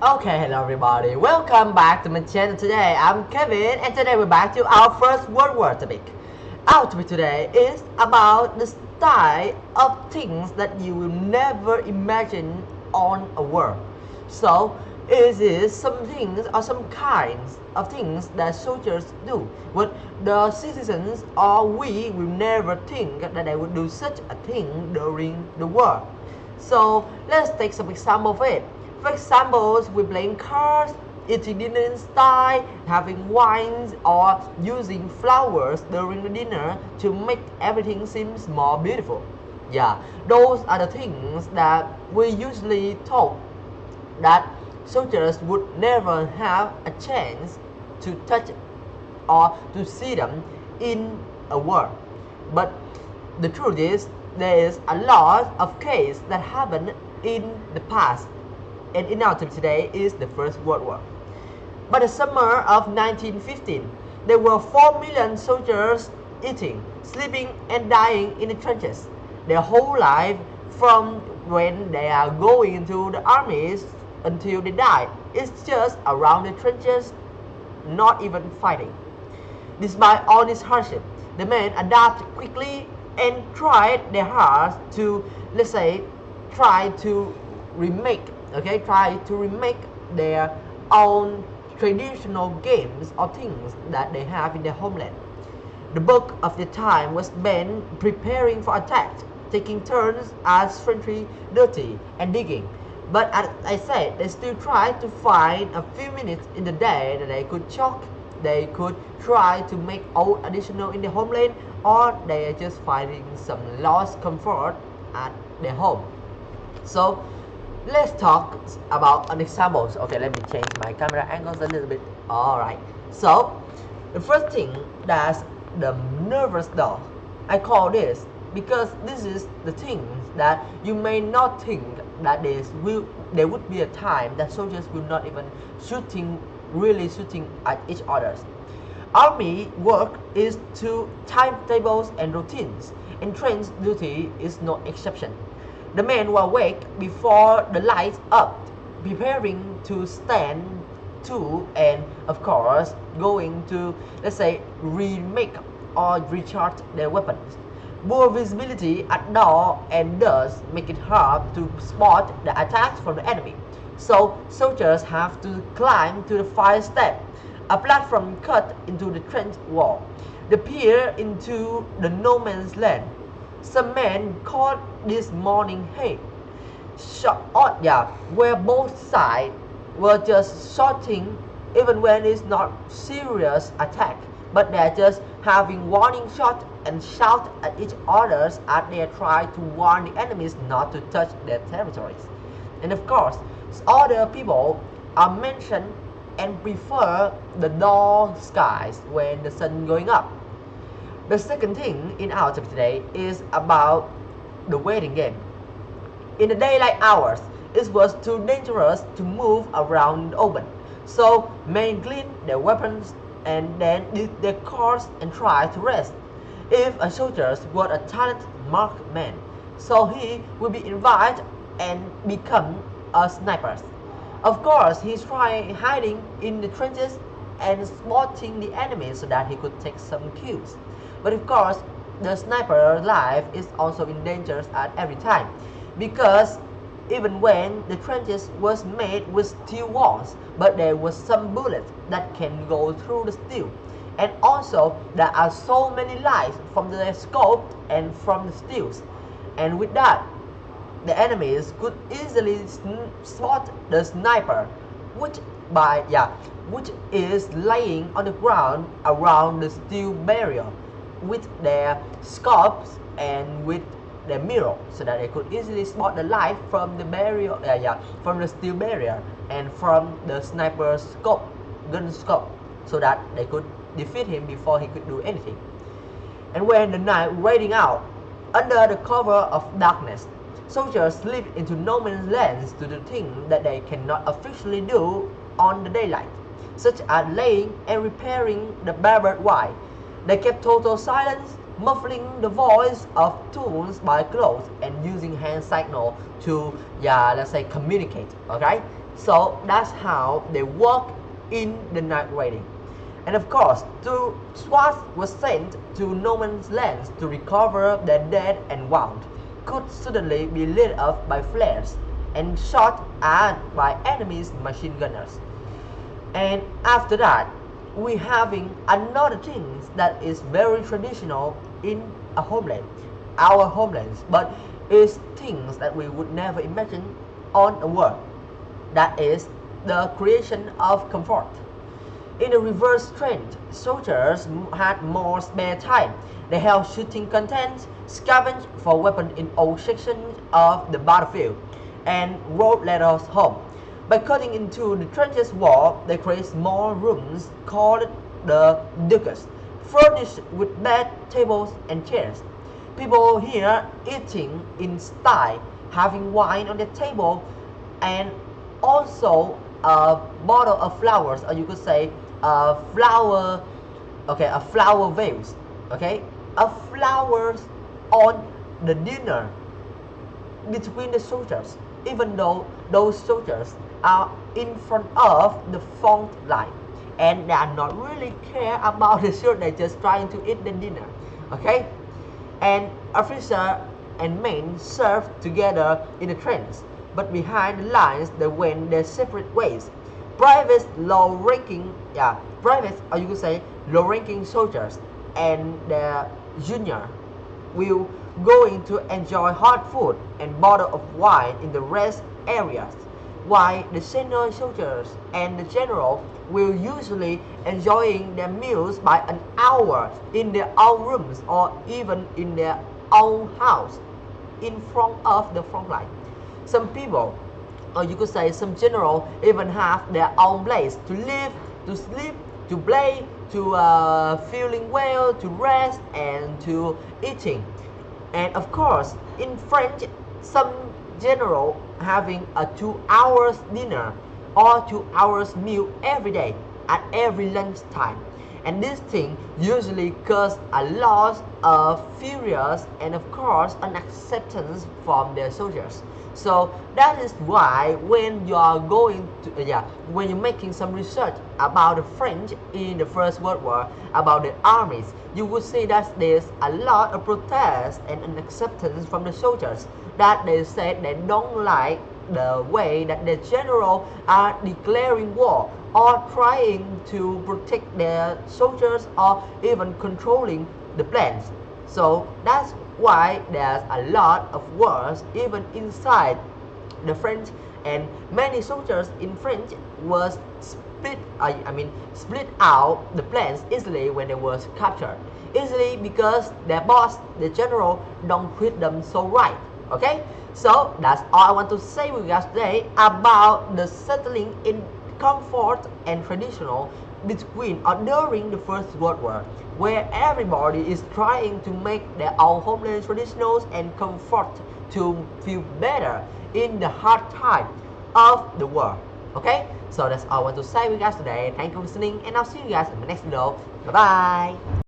Okay, hello everybody. Welcome back to my channel today. I'm Kevin and today we're back to our first World War topic. Our topic today is about the style of things that you will never imagine on a war. So, is some things or some kinds of things that soldiers do, what the citizens or we will never think that they would do such a thing during the war. So let's take some example of it. For example, we playing cards, eating dinner in style, having wines, or using flowers during the dinner to make everything seems more beautiful. Yeah, those are the things that we usually thought that soldiers would never have a chance to touch or to see them in a war. But the truth is, there is a lot of cases that happened in the past, and in our topic today is the First World War. By the summer of 1915, there were 4 million soldiers eating, sleeping, and dying in the trenches. Their whole life, from when they are going into the armies until they die, is just around the trenches, not even fighting. Despite all this hardship, the men adapted quickly and tried their hardest to, let's say, try to remake, try to remake their own traditional games or things that they have in their homeland. The bulk of their time was spent preparing for attack, taking turns as sentry duty and digging. But as I said, they still tried to find a few minutes in the day that they could chalk, they could try to make out additional in their homeland, or they are just finding some lost comfort at their home. So let's talk about an example. Okay, let me change my camera angles a little bit. Alright, so the first thing, that's the nervous dog. I call this because this is the thing that you may not think that there would be a time that soldiers will not even really shooting at each other. Army work is to timetables and routines, and trench duty is no exception. The men were awake before the lights up, preparing to stand to, and of course going to, let's say, remake or recharge their weapons. Poor visibility at dawn and dusk make it hard to spot the attacks from the enemy. So soldiers have to climb to the fire step, a platform cut into the trench wall. They peer into the no man's land. Some men call this morning hate. Where both sides were just shooting even when it's not serious attack, but they're just having warning shot and shout at each other as they try to warn the enemies not to touch their territories. And of course, other people are mentioned and prefer the dull skies when the sun going up. The second thing in our topic today is about the waiting game. In the daylight hours, it was too dangerous to move around the open, so men clean their weapons and then did their course and try to rest. If a soldier was a talented marksman, so he will be invited and become a sniper. Of course, he's trying hiding in the trenches and spotting the enemy so that he could take some kills. But of course, the sniper life is also in danger at every time, because even when the trenches was made with steel walls, but there was some bullets that can go through the steel. And also there are so many lights from the scope and from the steels. And with that, the enemies could easily spot the sniper, which which is laying on the ground around the steel barrier with their scopes and with their mirror, so that they could easily spot the light from the barrier, from the steel barrier and from the sniper's gun scope, so that they could defeat him before he could do anything. And when the night raiding out, under the cover of darkness, soldiers slip into no man's lands to do things that they cannot officially do on the daylight, such as laying and repairing the barbed wire. They kept total silence, muffling the voice of tools by clothes and using hand signal to, let's say, communicate. Okay, So that's how they work in the night raiding. And of course, two SWAT was sent to no man's land to recover their dead and wounded, could suddenly be lit up by flares and shot at by enemy's machine gunners. And after that, we having another thing that is very traditional in a homeland, our homelands, but is things that we would never imagine on a world. That is the creation of comfort. In a reverse trend, soldiers had more spare time. They held shooting content, scavenged for weapons in all sections of the battlefield, and wrote letters home. By cutting into the trenches wall, they created small rooms called the ducats, furnished with bed, tables, and chairs. People here eating in style, having wine on the table, and also a bottle of flowers, or you could say a flower, okay, a flower vase, okay, a flowers on the dinner between the soldiers, even though those soldiers are in front of the front line and they are not really care about the soldier, they're just trying to eat the dinner, okay. And officer and men served together in the trenches, but behind the lines they went their separate ways. Privates, low-ranking, privates, or you could say low-ranking soldiers, and the junior will going to enjoy hot food and bottle of wine in the rest areas, while the senior soldiers and the general will usually enjoying their meals by an hour in their own rooms or even in their own house in front of the front line. Some people, or you could say some general, even have their own place to live, to sleep, to play, to feeling well, to rest, and to eating. And of course, in French, some general having a 2 hours dinner or 2 hours meal every day at every lunchtime. And this thing usually cause a lot of furious and of course an acceptance from their soldiers. So that is why when you are going to when you're making some research about the French in the First World War, about the armies, you would see that there's a lot of protest and an acceptance from the soldiers, that they said they don't like the way that the general are declaring war or trying to protect their soldiers or even controlling the plans. So that's why there's a lot of wars even inside the French, and many soldiers in French was split out the plans easily when they was captured, easily because their boss, the general, don't treat them so right. Okay, so that's all I want to say with you guys today about the settling in comfort and traditional between or during the First World War, where everybody is trying to make their own homeland traditionals and comfort to feel better in the hard time of the war. Okay, so that's all I want to say with you guys today. Thank you for listening, and I'll see you guys in the next video. Bye bye.